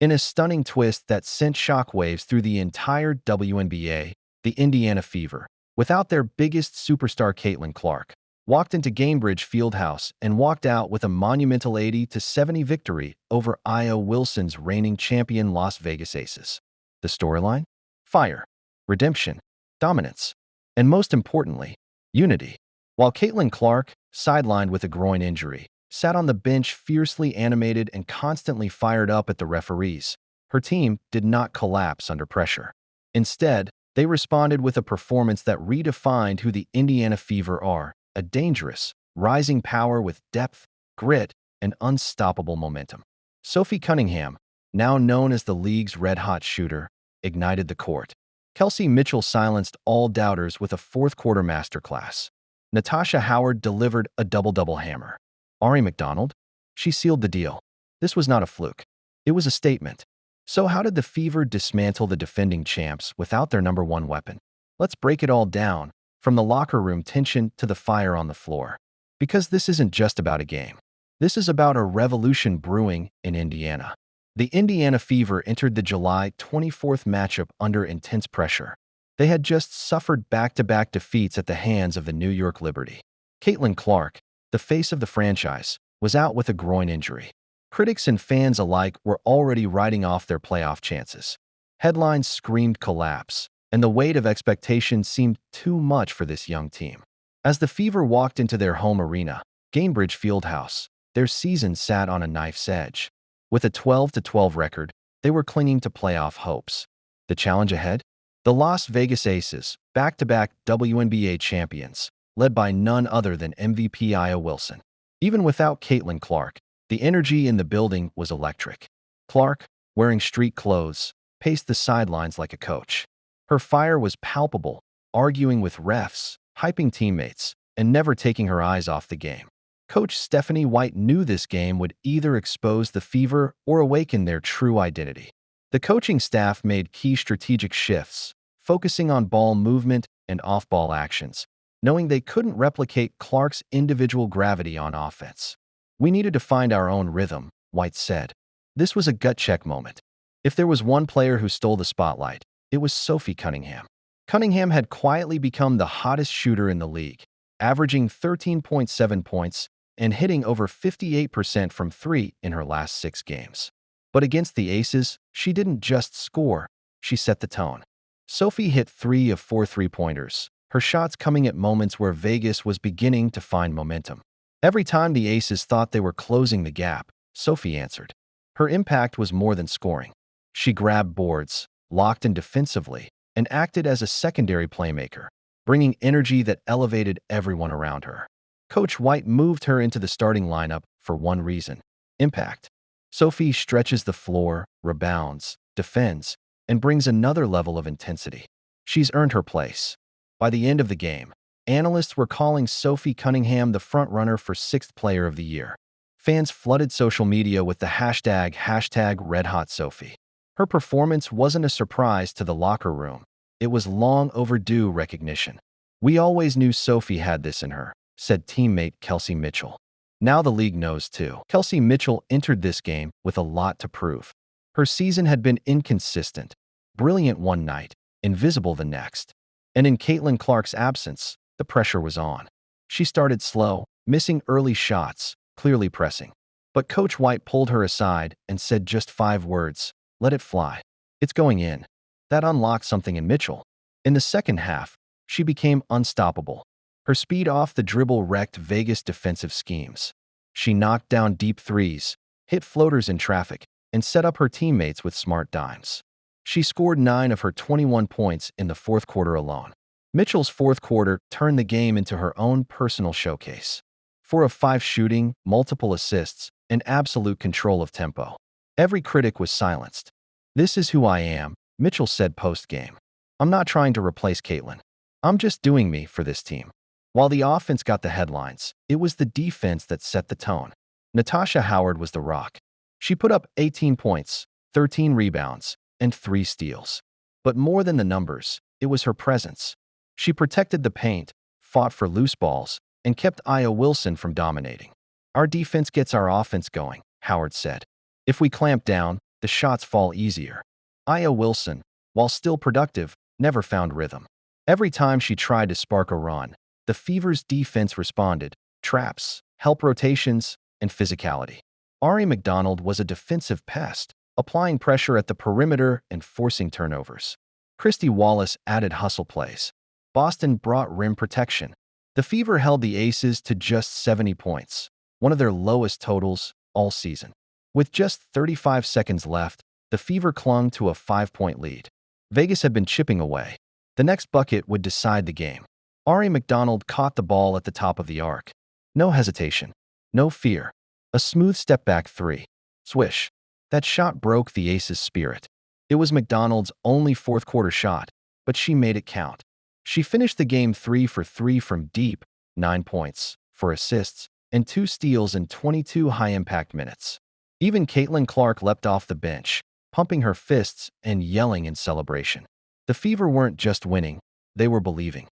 In a stunning twist that sent shockwaves through the entire WNBA, the Indiana Fever, without their biggest superstar Caitlin Clark, walked into Gainbridge Fieldhouse and walked out with a monumental 80-70 victory over Io Wilson's reigning champion Las Vegas Aces. The storyline? Fire, redemption, dominance, and most importantly, unity. While Caitlin Clark, sidelined with a groin injury, sat on the bench fiercely animated and constantly fired up at the referees, her team did not collapse under pressure. Instead, they responded with a performance that redefined who the Indiana Fever are, a dangerous, rising power with depth, grit, and unstoppable momentum. Sophie Cunningham, now known as the league's red-hot shooter, ignited the court. Kelsey Mitchell silenced all doubters with a fourth-quarter masterclass. Natasha Howard delivered a double-double hammer. Ari McDonald? She sealed the deal. This was not a fluke. It was a statement. So how did the Fever dismantle the defending champs without their number one weapon? Let's break it all down, from the locker room tension to the fire on the floor. Because this isn't just about a game. This is about a revolution brewing in Indiana. The Indiana Fever entered the July 24th matchup under intense pressure. They had just suffered back-to-back defeats at the hands of the New York Liberty. Caitlin Clark, the face of the franchise, was out with a groin injury. Critics and fans alike were already writing off their playoff chances. Headlines screamed collapse, and the weight of expectation seemed too much for this young team. As the Fever walked into their home arena, Gainbridge Fieldhouse, their season sat on a knife's edge. With a 12-12 record, they were clinging to playoff hopes. The challenge ahead? The Las Vegas Aces, back-to-back WNBA champions, led by none other than MVP Io Wilson. Even without Caitlin Clark, the energy in the building was electric. Clark, wearing street clothes, paced the sidelines like a coach. Her fire was palpable, arguing with refs, hyping teammates, and never taking her eyes off the game. Coach Stephanie White knew this game would either expose the Fever or awaken their true identity. The coaching staff made key strategic shifts, focusing on ball movement and off-ball actions, knowing they couldn't replicate Clark's individual gravity on offense. We needed to find our own rhythm, White said. This was a gut-check moment. If there was one player who stole the spotlight, it was Sophie Cunningham. Cunningham had quietly become the hottest shooter in the league, averaging 13.7 points and hitting over 58% from three in her last 6 games. But against the Aces, she didn't just score, she set the tone. Sophie hit 3 of 4 three-pointers, her shots coming at moments where Vegas was beginning to find momentum. Every time the Aces thought they were closing the gap, Sophie answered. Her impact was more than scoring. She grabbed boards, locked in defensively, and acted as a secondary playmaker, bringing energy that elevated everyone around her. Coach White moved her into the starting lineup for one reason: impact. Sophie stretches the floor, rebounds, defends, and brings another level of intensity. She's earned her place. By the end of the game, analysts were calling Sophie Cunningham the front-runner for 6th Player of the Year. Fans flooded social media with the hashtag #RedHotSophie. Her performance wasn't a surprise to the locker room. It was long overdue recognition. We always knew Sophie had this in her, said teammate Kelsey Mitchell. Now the league knows too. Kelsey Mitchell entered this game with a lot to prove. Her season had been inconsistent, brilliant one night, invisible the next. And in Caitlin Clark's absence, the pressure was on. She started slow, missing early shots, clearly pressing. But Coach White pulled her aside and said just 5 words: "Let it fly. It's going in." That unlocked something in Mitchell. In the second half, she became unstoppable. Her speed off the dribble wrecked Vegas' defensive schemes. She knocked down deep threes, hit floaters in traffic, and set up her teammates with smart dimes. She scored 9 of her 21 points in the fourth quarter alone. Mitchell's fourth quarter turned the game into her own personal showcase. 4 of 5 shooting, multiple assists, and absolute control of tempo. Every critic was silenced. "This is who I am," Mitchell said post-game. "I'm not trying to replace Caitlin. I'm just doing me for this team." While the offense got the headlines, it was the defense that set the tone. Natasha Howard was the rock. She put up 18 points, 13 rebounds, and 3 steals. But more than the numbers, it was her presence. She protected the paint, fought for loose balls, and kept Io Wilson from dominating. "Our defense gets our offense going," Howard said. "If we clamp down, the shots fall easier. Aya Wilson, while still productive, never found rhythm. Every time she tried to spark a run, the Fever's defense responded: traps, help rotations, and physicality. Ari McDonald was a defensive pest, applying pressure at the perimeter and forcing turnovers. Christy Wallace added hustle plays. Boston brought rim protection. The Fever held the Aces to just 70 points, one of their lowest totals all season. With just 35 seconds left, the Fever clung to a 5-point lead. Vegas had been chipping away. The next bucket would decide the game. Ari McDonald caught the ball at the top of the arc. No hesitation. No fear. A smooth step-back three. Swish. That shot broke the Aces' spirit. It was McDonald's only fourth-quarter shot, but she made it count. She finished the game 3 for 3 from deep, 9 points, 4 assists, and 2 steals in 22 high-impact minutes. Even Caitlin Clark leapt off the bench, pumping her fists and yelling in celebration. The Fever weren't just winning, they were believing.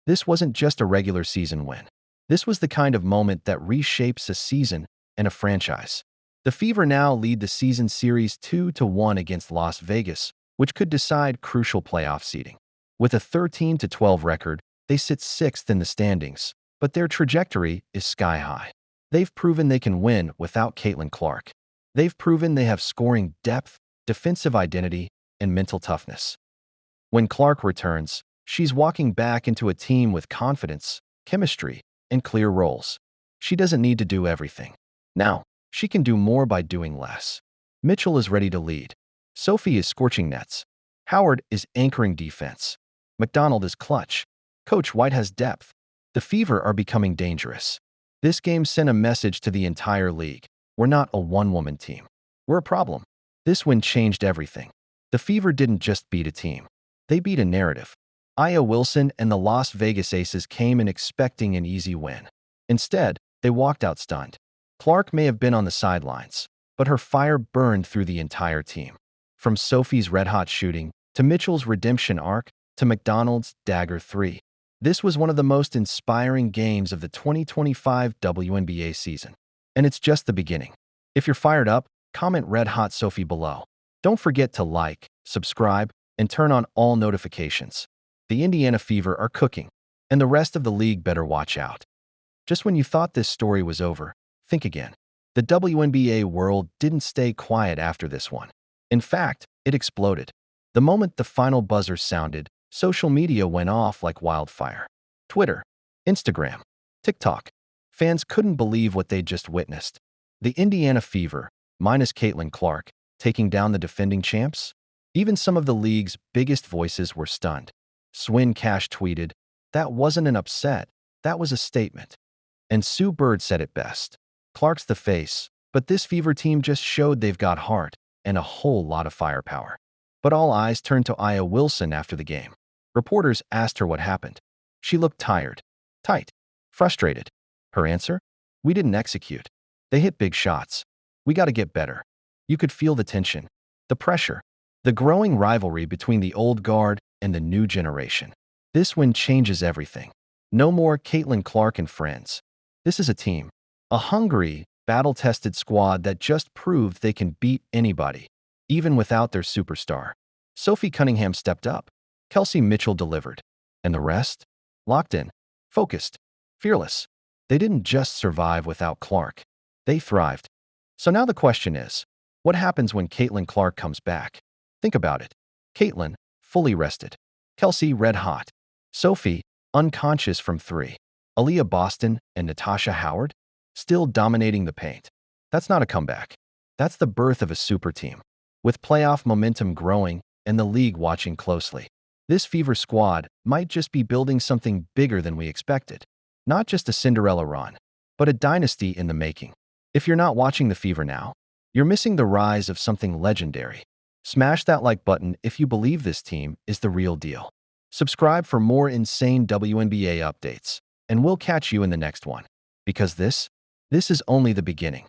This wasn't just a regular season win. This was the kind of moment that reshapes a season and a franchise. The Fever now lead the season series 2-1 against Las Vegas, which could decide crucial playoff seeding. With a 13-12 record, they sit 6th in the standings, but their trajectory is sky high. They've proven they can win without Caitlin Clark. They've proven they have scoring depth, defensive identity, and mental toughness. When Clark returns, she's walking back into a team with confidence, chemistry, and clear roles. She doesn't need to do everything. Now, she can do more by doing less. Mitchell is ready to lead. Sophie is scorching nets. Howard is anchoring defense. McDonald is clutch. Coach White has depth. The Fever are becoming dangerous. This game sent a message to the entire league. We're not a one-woman team. We're a problem. This win changed everything. The Fever didn't just beat a team. They beat a narrative. Aya Wilson and the Las Vegas Aces came in expecting an easy win. Instead, they walked out stunned. Clark may have been on the sidelines, but her fire burned through the entire team. From Sophie's red-hot shooting, to Mitchell's redemption arc, to McDonald's dagger 3. This was one of the most inspiring games of the 2025 WNBA season. And it's just the beginning. If you're fired up, comment Red Hot Sophie below. Don't forget to like, subscribe, and turn on all notifications. The Indiana Fever are cooking, and the rest of the league better watch out. Just when you thought this story was over, think again. The WNBA world didn't stay quiet after this one. In fact, it exploded. The moment the final buzzer sounded, social media went off like wildfire. Twitter, Instagram, TikTok. Fans couldn't believe what they'd just witnessed. The Indiana Fever, minus Caitlin Clark, taking down the defending champs? Even some of the league's biggest voices were stunned. Swin Cash tweeted, "That wasn't an upset, that was a statement." And Sue Bird said it best. Clark's the face, but this Fever team just showed they've got heart and a whole lot of firepower. But all eyes turned to Aya Wilson after the game. Reporters asked her what happened. She looked tired, tight, frustrated. Her answer? "We didn't execute. They hit big shots. We got to get better." You could feel the tension, the pressure, the growing rivalry between the old guard and the new generation. This win changes everything. No more Caitlin Clark and friends. This is a team, a hungry, battle-tested squad that just proved they can beat anybody, even without their superstar. Sophie Cunningham stepped up. Kelsey Mitchell delivered. And the rest? Locked in, focused, fearless. They didn't just survive without Clark. They thrived. So now the question is, what happens when Caitlin Clark comes back? Think about it. Caitlin, fully rested. Kelsey, red hot. Sophie, unconscious from 3. Aaliyah Boston and Natasha Howard, still dominating the paint. That's not a comeback. That's the birth of a super team, with playoff momentum growing and the league watching closely. This Fever squad might just be building something bigger than we expected. Not just a Cinderella run, but a dynasty in the making. If you're not watching the Fever now, you're missing the rise of something legendary. Smash that like button if you believe this team is the real deal. Subscribe for more insane WNBA updates, and we'll catch you in the next one. Because this is only the beginning.